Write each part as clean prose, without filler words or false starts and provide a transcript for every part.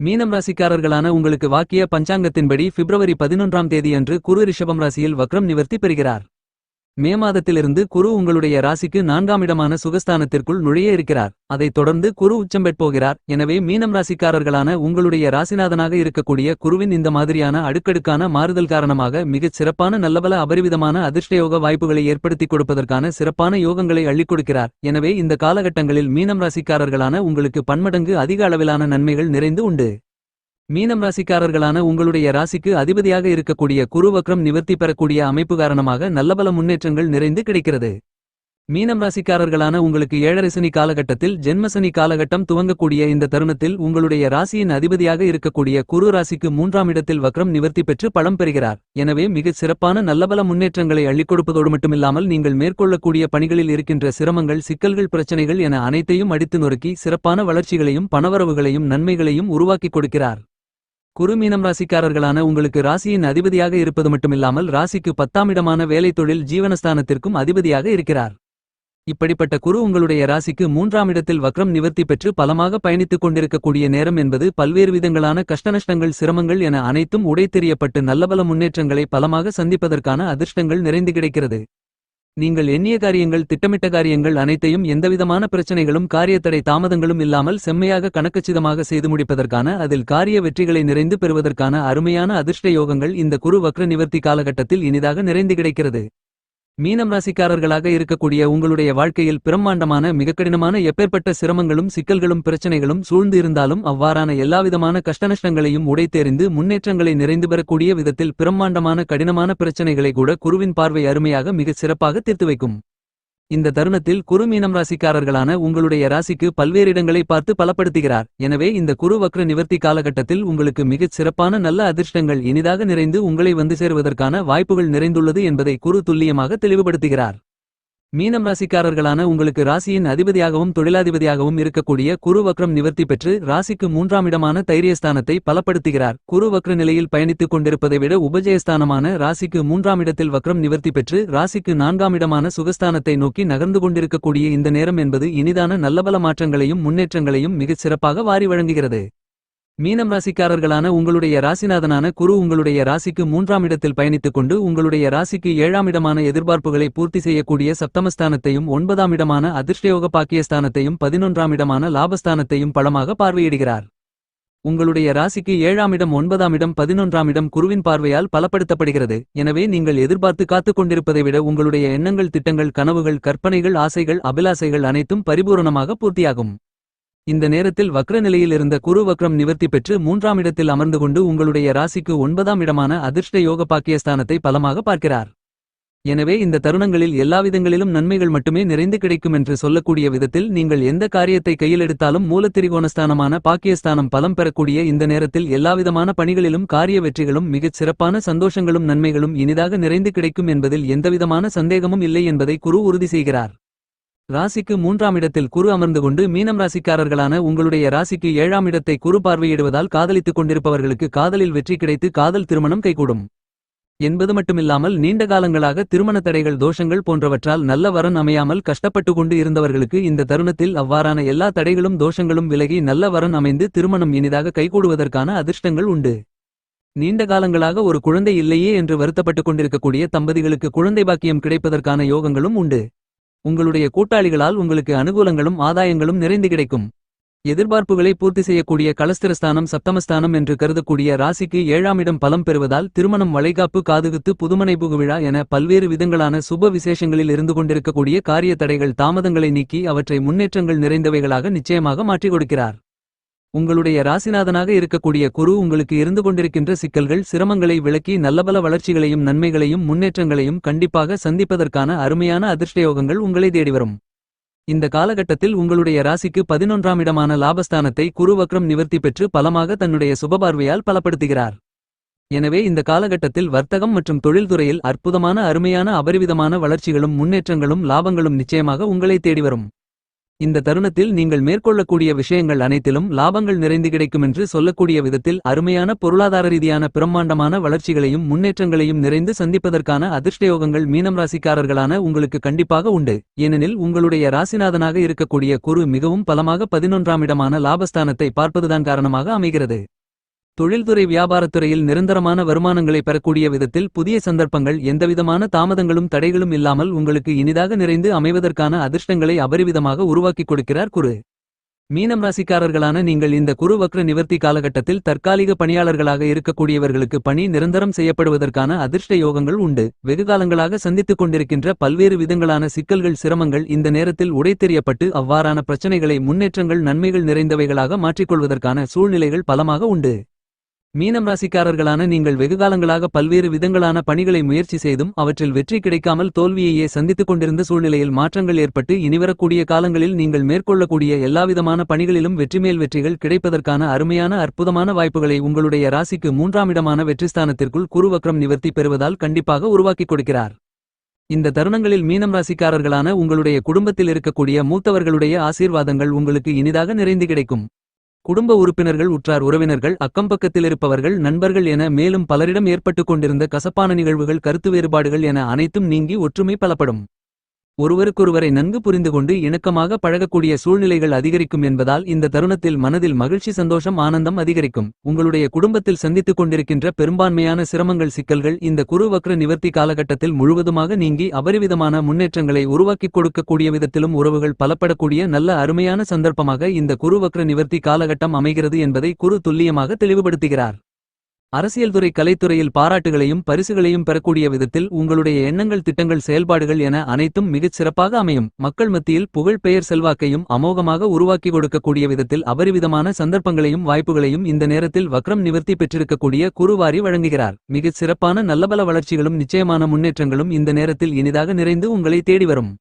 மீனம் ராசிக்காரர்களான உங்களுக்கு வாக்கிய பஞ்சாங்கத்தின்படி பிப்ரவரி 11ஆம் தேதியன்று குரு ரிஷபம் ராசியில் வக்ரம் நிவர்த்தி பெறுகிறார். மே மாதத்திலிருந்து குரு உங்களுடைய ராசிக்கு 4ஆம் இடமான சுகஸ்தானத்திற்குள் நுழைய இருக்கிறார். அதைத் தொடர்ந்து குரு உச்சம் பெறப்போகிறார். எனவே மீனம் ராசிக்காரர்களான உங்களுடைய ராசிநாதனாக இருக்கக்கூடிய குருவின் இந்த மாதிரியான அடுக்கடுக்கான மாறுதல் காரணமாக மிகச் சிறப்பான நல்லபல அபரிவிதமான அதிர்ஷ்டயோக வாய்ப்புகளை ஏற்படுத்திக் கொடுப்பதற்கான சிறப்பான யோகங்களை அள்ளிக் கொடுக்கிறார். எனவே இந்த காலகட்டங்களில் மீனம் ராசிக்காரர்களான உங்களுக்கு பன்மடங்கு அதிக அளவிலான நன்மைகள் நிறைந்து உண்டு. மீனம் ராசிக்காரர்களான உங்களுடைய ராசிக்கு அதிபதியாக இருக்கக்கூடிய குரு வக்ரம் நிவர்த்தி பெறக்கூடிய அமைப்பு காரணமாக நல்லபல முன்னேற்றங்கள் நிறைந்து கிடைக்கிறது. மீனம் ராசிக்காரர்களான உங்களுக்கு 7.5 சனி காலகட்டத்தில் ஜென்மசனி காலகட்டம் துவங்கக்கூடிய இந்த தருணத்தில் உங்களுடைய ராசியின் அதிபதியாக இருக்கக்கூடிய குரு ராசிக்கு 3ஆம் இடத்தில் வக்ரம் நிவர்த்தி பெற்று பலம் பெறுகிறார். எனவே மிகச் சிறப்பான நல்லபல முன்னேற்றங்களை அள்ளிக் கொடுப்பதோடு மட்டுமில்லாமல் நீங்கள் மேற்கொள்ளக்கூடிய பணிகளில் இருக்கின்ற சிரமங்கள் சிக்கல்கள் பிரச்சனைகள் என அனைத்தையும் அடித்து நொறுக்கி சிறப்பான வளர்ச்சிகளையும் பணவரவுகளையும் நன்மைகளையும் உருவாக்கிக் கொடுக்கிறார். குரு மீனம் ராசிக்காரர்களான உங்களுக்கு ராசியின் அதிபதியாக இருப்பது மட்டுமில்லாமல் ராசிக்கு 10ஆம் இடமான வேலை தொழில் ஜீவனஸ்தானத்திற்கும் அதிபதியாக இருக்கிறார். இப்படிப்பட்ட குரு உங்களுடைய ராசிக்கு 3ஆம் இடத்தில் வக்ரம் நிவர்த்தி பெற்று பலமாக பயணித்துக் கொண்டிருக்கக்கூடிய நேரம் என்பது பல்வேறு விதங்களான கஷ்டநஷ்டங்கள் சிரமங்கள் என அனைத்தும் உடைத்தெறியப்பட்டு நல்லபல முன்னேற்றங்களை பலமாக சந்திப்பதற்கான அதிர்ஷ்டங்கள் நிறைந்து கிடைக்கிறது. நீங்கள் எண்ணிய காரியங்கள் திட்டமிட்ட காரியங்கள் அனைத்தையும் எந்தவிதமான பிரச்சனைகளும் காரியத்தடை தாமதங்களும் இல்லாமல் செம்மையாக கணக்கச்சிதமாக செய்து முடிப்பதற்கான அதில் காரிய வெற்றிகளை நிறைந்து பெறுவதற்கான அருமையான அதிர்ஷ்ட யோகங்கள் இந்த குரு வக்ர நிவர்த்தி காலகட்டத்தில் இனிதாக நிறைந்து கிடைக்கிறது. மீனம் ராசிக்காரர்களாக இருக்கக்கூடிய உங்களுடைய வாழ்க்கையில் பிரம்மாண்டமான மிகக்கடினமான எப்பேற்பட்ட சிரமங்களும் சிக்கல்களும் பிரச்சனைகளும் சூழ்ந்து இருந்தாலும் அவ்வாறான எல்லாவிதமான கஷ்டநஷ்டங்களையும் உடைத்தெறிந்து முன்னேற்றங்களை நிறைந்து பெறக்கூடிய விதத்தில் பிரம்மாண்டமான கடினமான பிரச்சனைகளை கூட குருவின் பார்வை அருமையாக மிகச் சிறப்பாக தீர்த்து வைக்கும். இந்த தருணத்தில் குரு மீனம் ராசிக்காரர்களான உங்களுடைய ராசிக்கு பல்வேறு இடங்களை பார்த்து பலப்படுத்துகிறார். எனவே இந்த குரு வக்ர நிவர்த்தி காலகட்டத்தில் உங்களுக்கு மிகச் சிறப்பான நல்ல அதிர்ஷ்டங்கள் இனிதாக நிறைந்து உங்களை வந்து சேருவதற்கான வாய்ப்புகள் நிறைந்துள்ளது என்பதை குரு துல்லியமாக தெளிவுபடுத்துகிறார். மீனம் ராசிக்காரர்களான உங்களுக்கு ராசியின் அதிபதியாகவும் தொழிலாதிபதியாகவும் இருக்கக்கூடிய குரு வக்ரம் நிவர்த்தி பெற்று ராசிக்கு 3ஆம் இடமான தைரியஸ்தானத்தை பலப்படுத்துகிறார். குரு வக்ர நிலையில் பயணித்துக் கொண்டிருப்பதை விட உபஜயஸ்தானமான ராசிக்கு 3ஆம் இடத்தில் வக்ரம் நிவர்த்தி பெற்று ராசிக்கு 4ஆம் இடமான சுகஸ்தானத்தை நோக்கி நகர்ந்து கொண்டிருக்கக்கூடிய இந்த நேரம் என்பது இனிதான நல்லபல மாற்றங்களையும் முன்னேற்றங்களையும் மிகச் சிறப்பாக வாரி வழங்குகிறது. மீனம் ராசிக்காரர்களான உங்களுடைய ராசிநாதனான குரு உங்களுடைய ராசிக்கு 3ஆம் இடத்தில் பயணித்துக் கொண்டு உங்களுடைய ராசிக்கு 7ஆம் இடமான எதிர்பார்ப்புகளை பூர்த்தி செய்யக்கூடிய சப்தமஸ்தானத்தையும் 9ஆம் இடமான அதிர்ஷ்டயோக பாக்கியஸ்தானத்தையும் 11ஆம் இடமான லாபஸ்தானத்தையும் பலமாக பார்வையிடுகிறார். உங்களுடைய ராசிக்கு 7ஆம் இடம் 9ஆம் இடம் 11ஆம் இடம் குருவின் பார்வையால் பலப்படுத்தப்படுகிறது. எனவே நீங்கள் எதிர்பார்த்து காத்துக் கொண்டிருப்பதை விட உங்களுடைய எண்ணங்கள் திட்டங்கள் கனவுகள் கற்பனைகள் ஆசைகள் அபிலாசைகள் அனைத்தும் பரிபூரணமாக பூர்த்தியாகும். இந்த நேரத்தில் வக்ர நிலையில் இருந்த குரு வக்ரம் நிவர்த்தி பெற்று 3ஆம் இடத்தில் அமர்ந்து கொண்டு உங்களுடைய ராசிக்கு 9ஆம் இடமான அதிர்ஷ்ட யோக பாக்கியஸ்தானத்தை பலமாக பார்க்கிறார். எனவே இந்த தருணங்களில் எல்லாவிதங்களிலும் நன்மைகள் மட்டுமே நிறைந்து கிடைக்கும் என்று சொல்லக்கூடிய விதத்தில் நீங்கள் எந்த காரியத்தை கையில் எடுத்தாலும் மூலத்திரிகோணஸ்தானமான பாக்கியஸ்தானம் பலம் பெறக்கூடிய இந்த நேரத்தில் எல்லாவிதமான பணிகளிலும் காரிய வெற்றிகளும் மிகச் சிறப்பான சந்தோஷங்களும் நன்மைகளும் இனிதாக நிறைந்து கிடைக்கும் என்பதில் எந்தவிதமான சந்தேகமும் இல்லை என்பதை குரு உறுதி செய்கிறார். ராசிக்கு 3ஆம் இடத்தில் குரு அமர்ந்து கொண்டு மீனம் ராசிக்காரர்களான உங்களுடைய ராசிக்கு 7ஆம் இடத்தை குரு பார்வையிடுவதால் காதலித்துக் கொண்டிருப்பவர்களுக்கு காதலில் வெற்றி கிடைத்து காதல் திருமணம் கைகூடும் என்பது மட்டுமில்லாமல் நீண்ட காலங்களாக திருமண தடைகள் தோஷங்கள் போன்றவற்றால் நல்ல வரன் அமையாமல் கஷ்டப்பட்டு கொண்டு இருந்தவர்களுக்கு இந்த தருணத்தில் அவ்வாறான எல்லா தடைகளும் தோஷங்களும் விலகி நல்ல வரன் அமைந்து திருமணம் இனிதாக கைகூடுவதற்கான அதிர்ஷ்டங்கள் உண்டு. நீண்ட காலங்களாக ஒரு குழந்தை இல்லையே என்று வருத்தப்பட்டுக் கொண்டிருக்கக்கூடிய தம்பதிகளுக்கு குழந்தை பாக்கியம் கிடைப்பதற்கான யோகங்களும் உண்டு. உங்களுடைய கூட்டாளிகளால் உங்களுக்கு அனுகூலங்களும் ஆதாயங்களும் நிறைந்து கிடைக்கும். எதிர்பார்ப்புகளை பூர்த்தி செய்யக்கூடிய கலஸ்திரஸ்தானம் சப்தமஸ்தானம் என்று கருதக்கூடிய ராசிக்கு 7ஆம் இடம் பலம் பெறுவதால் திருமணம் வளைகாப்பு காதுகுத்து புதுமனை புகுவிழா என பல்வேறு விதங்களான சுப விசேஷங்களில் இருந்து கொண்டிருக்கக்கூடிய காரிய தடைகள் தாமதங்களை நீக்கி அவற்றை முன்னேற்றங்கள் நிறைந்தவைகளாக நிச்சயமாக மாற்றிக் கொடுக்கிறார். உங்களுடைய ராசிநாதனாக இருக்கக்கூடிய குரு உங்களுக்கு இருந்து கொண்டிருக்கின்ற சிக்கல்கள் சிரமங்களை விளக்கி நல்லபல வளர்ச்சிகளையும் நன்மைகளையும் முன்னேற்றங்களையும் கண்டிப்பாக சந்திப்பதற்கான அருமையான அதிர்ஷ்டயோகங்கள் உங்களை தேடிவரும். இந்த காலகட்டத்தில் உங்களுடைய ராசிக்கு 11ஆம் இடமான லாபஸ்தானத்தை குரு வக்ரம் நிவர்த்தி பெற்று பலமாக தன்னுடைய சுபபார்வையால் பலப்படுத்துகிறார். எனவே இந்த காலகட்டத்தில் வர்த்தகம் மற்றும் தொழில்துறையில் அற்புதமான அருமையான அபரிவிதமான வளர்ச்சிகளும் முன்னேற்றங்களும் லாபங்களும் நிச்சயமாக உங்களை தேடிவரும். இந்த தருணத்தில் நீங்கள் மேற்கொள்ளக்கூடிய விஷயங்கள் அனைத்திலும் லாபங்கள் நிறைந்து கிடைக்குமென்று சொல்லக்கூடிய விதத்தில் அருமையான பொருளாதார ரீதியான பிரம்மாண்டமான வளர்ச்சிகளையும் முன்னேற்றங்களையும் நிறைந்து சந்திப்பதற்கான அதிர்ஷ்டயோகங்கள் மீனம் ராசிக்காரர்களான உங்களுக்கு கண்டிப்பாக உண்டு. ஏனெனில் உங்களுடைய ராசிநாதனாக இருக்கக்கூடிய குரு மிகவும் பலமாக 11ஆம் இடமான லாபஸ்தானத்தை பார்ப்பதுதான் காரணமாக அமைகிறது. தொழில்துறை வியாபாரத்துறையில் நிரந்தரமான வருமானங்களை பெறக்கூடிய விதத்தில் புதிய சந்தர்ப்பங்கள் எந்தவிதமான தாமதங்களும் தடைகளும் இல்லாமல் உங்களுக்கு இனிதாக நிறைந்து அமைவதற்கான அதிர்ஷ்டங்களை அபரிவிதமாக உருவாக்கிக் கொடுக்கிறார் குரு. மீனம் ராசிக்காரர்களான நீங்கள் இந்த குரு வக்ர நிவர்த்தி காலகட்டத்தில் தற்காலிக பணியாளர்களாக இருக்கக்கூடியவர்களுக்கு பணி நிரந்தரம் செய்யப்படுவதற்கான அதிர்ஷ்ட யோகங்கள் உண்டு. வெகுகாலங்களாக சந்தித்துக் கொண்டிருக்கின்ற பல்வேறு விதங்களான சிக்கல்கள் சிரமங்கள் இந்த நேரத்தில் உடைத்தெறியப்பட்டு அவ்வாறான பிரச்சனைகளை முன்னேற்றங்கள் நன்மைகள் நிறைந்தவைகளாக மாற்றிக்கொள்வதற்கான சூழ்நிலைகள் பலமாக உண்டு. மீனம் ராசிக்காரர்களான நீங்கள் வெகுகாலங்களாக பல்வேறு விதங்களான பணிகளை முயற்சி செய்தும் அவற்றில் வெற்றி கிடைக்காமல் தோல்வியையே சந்தித்துக் கொண்டிருந்த சூழ்நிலையில் மாற்றங்கள் ஏற்பட்டு இனிவரக்கூடிய காலங்களில் நீங்கள் மேற்கொள்ளக்கூடிய எல்லாவிதமான பணிகளிலும் வெற்றிமேல் வெற்றிகள் கிடைப்பதற்கான அருமையான அற்புதமான வாய்ப்புகளை உங்களுடைய ராசிக்கு 3ஆம் இடமான வெற்றிஸ்தானத்திற்குள் குரு வக்ரம் நிவர்த்தி பெறுவதால் கண்டிப்பாக உருவாக்கிக் கொடுக்கிறார். இந்த தருணங்களில் மீனம் ராசிக்காரர்களான உங்களுடைய குடும்பத்தில் இருக்கக்கூடிய மூத்தவர்களுடைய ஆசீர்வாதங்கள் உங்களுக்கு இனிதாக நிறைந்து கிடைக்கும். குடும்ப உறுப்பினர்கள் உற்றார் உறவினர்கள் அக்கம்பக்கத்திலிருப்பவர்கள் நண்பர்கள் என மேலும் பலரிடம் ஏற்பட்டுக் கொண்டிருந்த கசப்பான நிகழ்வுகள் கருத்து வேறுபாடுகள் என அனைத்தும் நீங்கி ஒற்றுமை பலப்படும். ஒருவருக்கொருவரை நன்கு புரிந்துகொண்டு இணக்கமாக பழகக்கூடிய சூழ்நிலைகள் அதிகரிக்கும் என்பதால் இந்த தருணத்தில் மனதில் மகிழ்ச்சி சந்தோஷம் ஆனந்தம் அதிகரிக்கும். உங்களுடைய குடும்பத்தில் சந்தித்துக் கொண்டிருக்கின்ற பெரும்பான்மையான சிரமங்கள் சிக்கல்கள் இந்த குரு வக்ர நிவர்த்தி காலகட்டத்தில் முழுவதுமாக நீங்கி அபரிவிதமான முன்னேற்றங்களை உருவாக்கிக் கொடுக்கக்கூடிய விதத்திலும் உறவுகள் பலப்படக்கூடிய நல்ல அருமையான சந்தர்ப்பமாக இந்த குரு வக்ர நிவர்த்தி காலகட்டம் அமைகிறது என்பதை குரு துல்லியமாக தெளிவுபடுத்துகிறார். அரசியல் துறை கலைத்துறையில் பாராட்டுகளையும் பரிசுகளையும் பெறக்கூடிய விதத்தில் உங்களுடைய எண்ணங்கள் திட்டங்கள் செயல்பாடுகள் என அனைத்தும் மிகச் சிறப்பாக அமையும். மக்கள் மத்தியில் புகழ் பெயர் செல்வாக்கையும் அமோகமாக உருவாக்கி கொடுக்கக்கூடிய விதத்தில் அபரிவிதமான சந்தர்ப்பங்களையும் வாய்ப்புகளையும் இந்த நேரத்தில் வக்ரம் நிவர்த்தி பெற்றிருக்கக்கூடிய குரு வாரி வழங்குகிறார். மிகச் சிறப்பான நல்லபல வளர்ச்சிகளும் நிச்சயமான முன்னேற்றங்களும் இந்த நேரத்தில் இனிதாக நிறைந்து உங்களை தேடி வரும்.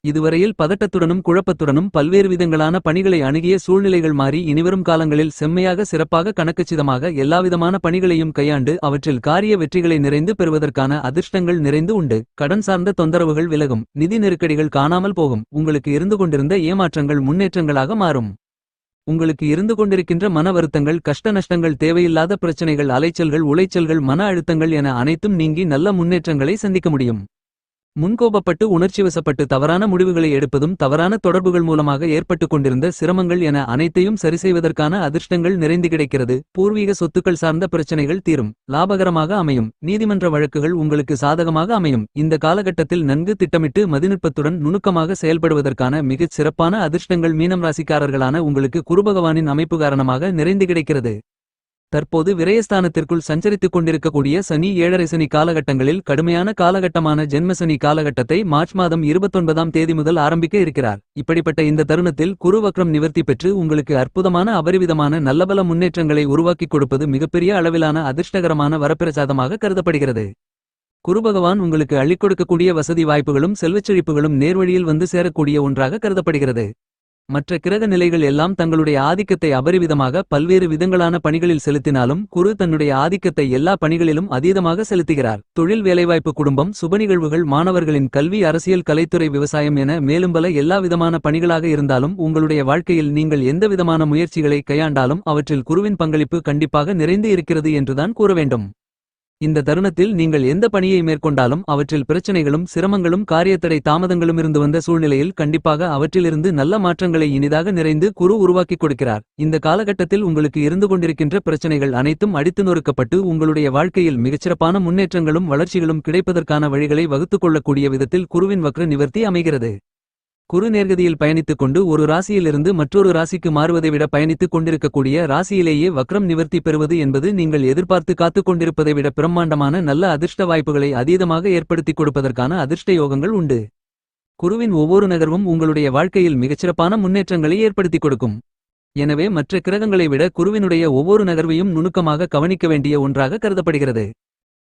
இதுவரையில் பதட்டத்துடனும் குழப்பத்துடனும் பல்வேறு விதங்களான பணிகளை அணுகிய சூழ்நிலைகள் மாறி இனிவரும் காலங்களில் செம்மையாக சிறப்பாக கணக்கச்சிதமாக எல்லாவிதமான பணிகளையும் கையாண்டு அவற்றில் காரிய வெற்றிகளை நிறைந்து பெறுவதற்கான அதிர்ஷ்டங்கள் நிறைந்து உண்டு. கடன் சார்ந்த தொந்தரவுகள் விலகும். நிதி நெருக்கடிகள் காணாமல் போகும். உங்களுக்கு இருந்து கொண்டிருந்த ஏமாற்றங்கள் முன்னேற்றங்களாக மாறும். உங்களுக்கு இருந்து கொண்டிருக்கின்ற மன வருத்தங்கள் கஷ்ட நஷ்டங்கள் தேவையில்லாத பிரச்சனைகள் அலைச்சல்கள் உளைச்சல்கள் மன அழுத்தங்கள் என அனைத்தும் நீங்கி நல்ல முன்னேற்றங்களை சந்திக்க முடியும். முன்கோபப்பட்டு உணர்ச்சிவசப்பட்டு தவறான முடிவுகளை எடுப்பதும் தவறான தொடர்புகள் மூலமாக ஏற்பட்டுக் கொண்டிருந்த சிரமங்கள் என அனைத்தையும் சரிசெய்வதற்கான அதிர்ஷ்டங்கள் நிறைந்து கிடைக்கிறது. பூர்வீக சொத்துக்கள் சார்ந்த பிரச்சனைகள் தீரும். லாபகரமாக அமையும். நீதிமன்ற வழக்குகள் உங்களுக்கு சாதகமாக அமையும். இந்த காலகட்டத்தில் நன்கு திட்டமிட்டு மதிநுட்பத்துடன் நுணுக்கமாக செயல்படுவதற்கான மிகச் சிறப்பான அதிர்ஷ்டங்கள் மீனம் ராசிக்காரர்களான உங்களுக்கு குருபகவானின் அமைப்பு காரணமாக நிறைந்து கிடைக்கிறது. தற்போது விரயஸ்தானத்திற்குள் சஞ்சரித்துக் கொண்டிருக்கக்கூடிய சனி 7.5 சனி காலகட்டங்களில் கடுமையான காலகட்டமான ஜென்மசனி காலகட்டத்தை மார்ச் மாதம் 29ஆம் தேதி முதல் ஆரம்பிக்க இருக்கிறார். இப்படிப்பட்ட இந்த தருணத்தில் குரு வக்ரம் நிவர்த்தி பெற்று உங்களுக்கு அற்புதமான அபரிவிதமான நல்லபல முன்னேற்றங்களை உருவாக்கிக் கொடுப்பது மிகப்பெரிய அளவிலான அதிர்ஷ்டகரமான வரப்பிரசாதமாக கருதப்படுகிறது. குருபகவான் உங்களுக்கு அள்ளிக் கொடுக்கக்கூடிய வசதி வாய்ப்புகளும் செல்வச்செழிப்புகளும் நேர்வழியில் வந்து சேரக்கூடிய ஒன்றாக கருதப்படுகிறது. மற்ற கிரக நிலைகள் எல்லாம் தங்களுடைய ஆதிக்கத்தை அபரிவிதமாக பல்வேறு விதங்களான பணிகளில் செலுத்தினாலும் குரு தன்னுடைய ஆதிக்கத்தை எல்லா பணிகளிலும் அதீதமாக செலுத்துகிறார். தொழில் வேலைவாய்ப்பு குடும்பம் சுப நிகழ்வுகள் மாணவர்களின் கல்வி அரசியல் கலைத்துறை விவசாயம் என மேலும் பல எல்லா விதமான பணிகளாக இருந்தாலும் உங்களுடைய வாழ்க்கையில் நீங்கள் எந்த விதமான முயற்சிகளை கையாண்டாலும் அவற்றில் குருவின் பங்களிப்பு கண்டிப்பாக நிறைந்து இருக்கிறது என்றுதான் கூற வேண்டும். இந்த தருணத்தில் நீங்கள் எந்த பணியை மேற்கொண்டாலும் அவற்றில் பிரச்சனைகளும் சிரமங்களும் காரியத்தடை தாமதங்களும் இருந்து வந்த சூழ்நிலையில் கண்டிப்பாக அவற்றிலிருந்து நல்ல மாற்றங்களை இனிதாக நிறைந்து குரு உருவாக்கிக் கொடுக்கிறார். இந்த காலகட்டத்தில் உங்களுக்கு இருந்து கொண்டிருக்கின்ற பிரச்சனைகள் அனைத்தும் அடித்து நொறுக்கப்பட்டு உங்களுடைய வாழ்க்கையில் மிகச்சிறப்பான முன்னேற்றங்களும் வளர்ச்சிகளும் கிடைப்பதற்கான வழிகளை வகுத்துக் கொள்ளக்கூடிய விதத்தில் குருவின் வக்ர நிவர்த்தி அமைகிறது. குரு நேர்கதியில் பயணித்துக் கொண்டு ஒரு ராசியிலிருந்து மற்றொரு ராசிக்கு மாறுவதை விட பயணித்துக் கொண்டிருக்கக்கூடிய ராசியிலேயே வக்ரம் நிவர்த்தி பெறுவது என்பது நீங்கள் எதிர்பார்த்து காத்துக் கொண்டிருப்பதை விட பிரம்மாண்டமான நல்ல அதிர்ஷ்ட வாய்ப்புகளை அதீதமாக ஏற்படுத்திக் கொடுப்பதற்கான அதிர்ஷ்ட யோகங்கள் உண்டு. குருவின் ஒவ்வொரு நகர்வும் உங்களுடைய வாழ்க்கையில் மிகச்சிறப்பான முன்னேற்றங்களை ஏற்படுத்திக் கொடுக்கும். எனவே மற்ற கிரகங்களை விட குருவினுடைய ஒவ்வொரு நகர்வையும் நுணுக்கமாக கவனிக்க வேண்டிய ஒன்றாக கருதப்படுகிறது.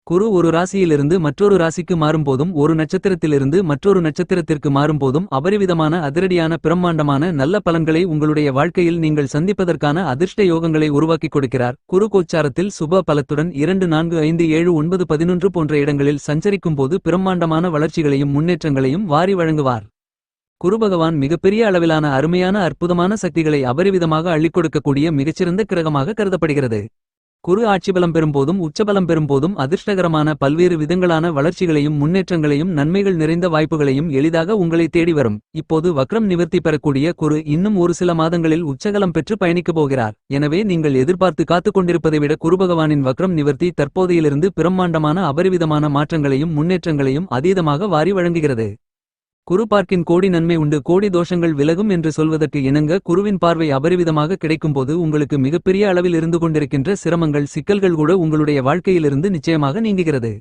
குரு ஒரு ராசியிலிருந்து மற்றொரு ராசிக்கு மாறும்போதும் ஒரு நட்சத்திரத்திலிருந்து மற்றொரு நட்சத்திரத்திற்கு மாறும்போதும் அபரிவிதமான அதிரடியான பிரம்மாண்டமான நல்ல பலன்களை உங்களுடைய வாழ்க்கையில் நீங்கள் சந்திப்பதற்கான அதிர்ஷ்ட யோகங்களை உருவாக்கிக் கொடுக்கிறார். குரு கோச்சாரத்தில் சுப பலத்துடன் 2 4 5 7 9 11 போன்ற இடங்களில் சஞ்சரிக்கும் போது பிரம்மாண்டமான வளர்ச்சிகளையும் முன்னேற்றங்களையும் வாரி வழங்குவார். குருபகவான் மிகப்பெரிய அளவிலான அருமையான அற்புதமான சக்திகளை அபரிவிதமாக அள்ளிக் கொடுக்கக்கூடிய மிகச்சிறந்த கிரகமாக கருதப்படுகிறது. குரு ஆட்சிபலம் பெறும்போதும் உச்சபலம் பெறும்போதும் அதிர்ஷ்டகரமான பல்வேறு விதங்களான வளர்ச்சிகளையும் முன்னேற்றங்களையும் நன்மைகள் நிறைந்த வாய்ப்புகளையும் எளிதாக உங்களை தேடி வரும். இப்போது வக்ரம் நிவர்த்தி பெறக்கூடிய குரு இன்னும் ஒரு சில மாதங்களில் உச்சகலம் பெற்று பயணிக்கப் போகிறார். எனவே நீங்கள் எதிர்பார்த்து காத்துக் கொண்டிருப்பதை விட குருபகவானின் வக்ரம் நிவர்த்தி தற்போதையிலிருந்து பிரம்மாண்டமான அபரிவிதமான மாற்றங்களையும் முன்னேற்றங்களையும் அதீதமாக வாரி வழங்குகிறது. குரு பார்க்கின் கோடி நன்மை உண்டு கோடி தோஷங்கள் விலகும் என்று சொல்வதற்கு இணங்க குருவின் பார்வை அபரிவிதமாக கிடைக்கும்போது உங்களுக்கு மிகப்பெரிய அளவில் இருந்து கொண்டிருக்கின்ற சிரமங்கள் சிக்கல்கள் கூட உங்களுடைய வாழ்க்கையிலிருந்து நிச்சயமாக நீங்குகிறது.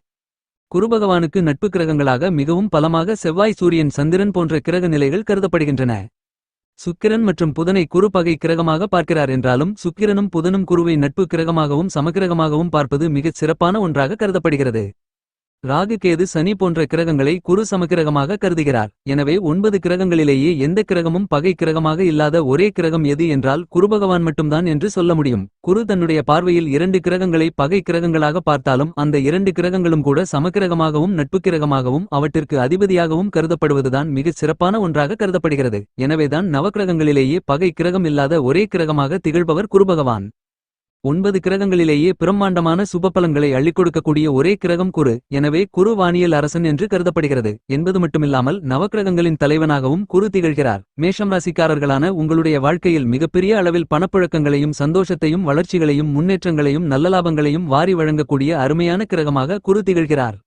குருபகவானுக்கு நட்பு கிரகங்களாக மிகவும் பலமாக செவ்வாய் சூரியன் சந்திரன் போன்ற கிரக நிலைகள் கருதப்படுகின்றன. சுக்கிரன் மற்றும் புதனை குரு பகை கிரகமாக பார்க்கிறார் என்றாலும் சுக்கிரனும் புதனும் குருவை நட்பு கிரகமாகவும் சமக்கிரகமாகவும் பார்ப்பது மிகச் சிறப்பான ஒன்றாக கருதப்படுகிறது. ராகு கேது சனி போன்ற கிரகங்களை குரு சமக்கிரகமாக கருதுகிறார். எனவே 9 கிரகங்களிலேயே எந்த கிரகமும் பகை கிரகமாக இல்லாத ஒரே கிரகம் எது என்றால் குருபகவான் மட்டும்தான் என்று சொல்ல முடியும். குரு தன்னுடைய பார்வையில் 2 கிரகங்களை பகை கிரகங்களாக பார்த்தாலும் அந்த 2 கிரகங்களும் கூட சமக்கிரகமாகவும் நட்பு கிரகமாகவும் அவற்றிற்கு அதிபதியாகவும் கருதப்படுவதுதான் மிகச் சிறப்பான ஒன்றாக கருதப்படுகிறது. எனவேதான் நவக்கிரகங்களிலேயே பகை கிரகம் இல்லாத ஒரே கிரகமாக திகழ்பவர் குருபகவான். 9 கிரகங்களிலேயே பிரம்மாண்டமான சுபபலன்களை அள்ளிக் கொடுக்கக்கூடிய ஒரே கிரகம் குரு. எனவே குரு வானியல் அரசன் என்று கருதப்படுகிறது என்பது மட்டுமில்லாமல் நவக்கிரகங்களின் தலைவனாகவும் குரு திகழ்கிறார். மேஷம் ராசிக்காரர்களான உங்களுடைய வாழ்க்கையில் மிகப்பெரிய அளவில் பணப்புழக்கங்களையும் சந்தோஷத்தையும் வளர்ச்சிகளையும் முன்னேற்றங்களையும் நல்ல லாபங்களையும் வாரி வழங்கக்கூடிய அருமையான கிரகமாக குரு திகழ்கிறார்.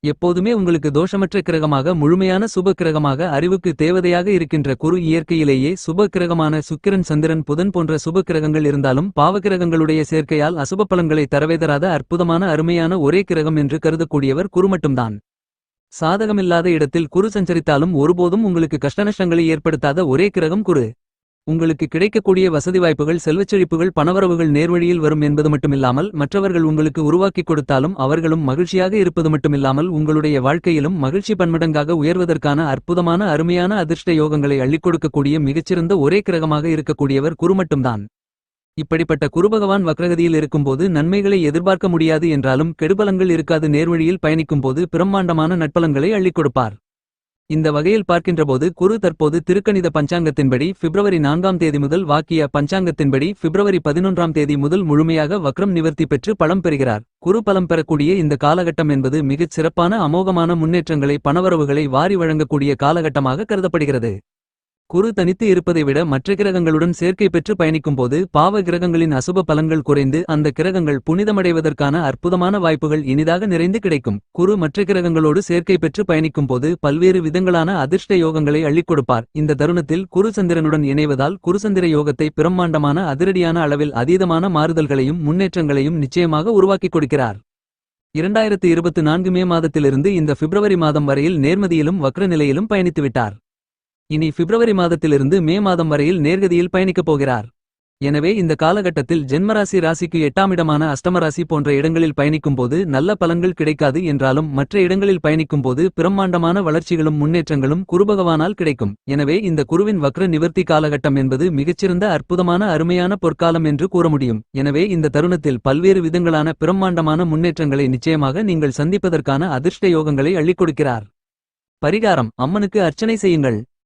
எப்போதுமே உங்களுக்கு தோஷமற்ற கிரகமாக முழுமையான சுப கிரகமாக அறிவுக்கு தேவதையாக இருக்கின்ற குரு இயற்கையிலேயே சுப கிரகமான சுக்கிரன் சந்திரன் புதன் போன்ற சுப கிரகங்கள் இருந்தாலும் பாவகிரகங்களுடைய சேர்க்கையால் அசுப பலன்களை தரவேதராத அற்புதமான அருமையான ஒரே கிரகம் என்று கருதக்கூடியவர் குரு மட்டும்தான். சாதகமில்லாத இடத்தில் குரு சஞ்சரித்தாலும் ஒருபோதும் உங்களுக்கு கஷ்டநஷ்டங்களை ஏற்படுத்தாத ஒரே கிரகம் குரு. உங்களுக்கு கிடைக்கக்கூடிய வசதி வாய்ப்புகள் செல்வச்செழிப்புகள் பணவரவுகள் நேர்வழியில் வரும் என்பது மட்டுமில்லாமல் மற்றவர்கள் உங்களுக்கு உருவாக்கிக் கொடுத்தாலும் அவர்களும் மகிழ்ச்சியாக இருப்பது மட்டுமில்லாமல் உங்களுடைய வாழ்க்கையிலும் மகிழ்ச்சி பன்மடங்காக உயர்வதற்கான அற்புதமான அருமையான அதிர்ஷ்ட யோகங்களை அள்ளிக் கொடுக்கக்கூடிய மிகச்சிறந்த ஒரே கிரகமாக இருக்கக்கூடியவர் குரு மட்டும்தான். இப்படிப்பட்ட குருபகவான் வக்ரகதியில் இருக்கும்போது நன்மைகளை எதிர்பார்க்க முடியாது என்றாலும் கெடுபலங்கள் இருக்காது. நேர்வழியில் பயணிக்கும்போது பிரம்மாண்டமான நட்பலன்களை அள்ளிக் கொடுப்பார். இந்த வகையில் பார்க்கின்றபோது குரு தற்போது திருக்கணித பஞ்சாங்கத்தின்படி பிப்ரவரி 4ஆம் தேதி முதல் வாக்கிய பஞ்சாங்கத்தின்படி பிப்ரவரி 11ஆம் தேதி முதல் முழுமையாக வக்ரம் நிவர்த்தி பெற்று பலம் பெறுகிறார். குரு பலம் பெறக்கூடிய இந்த காலகட்டம் என்பது மிகச் சிறப்பான அமோகமான முன்னேற்றங்களை பணவரவுகளை வாரி வழங்கக்கூடிய காலகட்டமாக கருதப்படுகிறது. குரு தனித்து இருப்பதை விட மற்ற கிரகங்களுடன் சேர்க்கை பெற்று பயணிக்கும்போது பாவ கிரகங்களின் அசுப பலன்கள் குறைந்து அந்த கிரகங்கள் புனிதமடைவதற்கான அற்புதமான வாய்ப்புகள் இனிதாக நிறைந்து கிடைக்கும். குரு மற்ற கிரகங்களோடு சேர்க்கை பெற்று பயணிக்கும்போது பல்வேறு விதங்களான அதிர்ஷ்ட யோகங்களை அள்ளிக் கொடுப்பார். இந்த தருணத்தில் குரு சந்திரனுடன் இணைவதால் குருசந்திர யோகத்தை பிரம்மாண்டமான அதிரடியான அளவில் அதீதமான மாறுதல்களையும் முன்னேற்றங்களையும் நிச்சயமாக உருவாக்கிக் கொடுக்கிறார். 2024 மே மாதத்திலிருந்து இந்த பிப்ரவரி மாதம் வரையில் நேர்மதியிலும் வக்ர நிலையிலும் பயணித்துவிட்டார். இனி பிப்ரவரி மாதத்திலிருந்து மே மாதம் வரையில் நேர்கதியில் பயணிக்கப் போகிறார். எனவே இந்த காலகட்டத்தில் ஜென்மராசி ராசிக்கு 8ஆம் இடமான அஷ்டமராசி போன்ற இடங்களில் பயணிக்கும்போது நல்ல பலன்கள் கிடைக்காது என்றாலும் மற்ற இடங்களில் பயணிக்கும்போது பிரம்மாண்டமான வளர்ச்சிகளும் முன்னேற்றங்களும் குருபகவானால் கிடைக்கும். எனவே இந்த குருவின் வக்ர நிவர்த்தி காலகட்டம் என்பது மிகச்சிறந்த அற்புதமான அருமையான பொற்காலம் என்று கூற முடியும். எனவே இந்த தருணத்தில் பல்வேறு விதங்களான பிரம்மாண்டமான முன்னேற்றங்களை நிச்சயமாக நீங்கள் சந்திப்பதற்கான அதிர்ஷ்ட யோகங்களை அள்ளிக் கொடுக்கிறார். பரிகாரம்: அம்மனுக்கு அர்ச்சனை செய்யுங்கள்.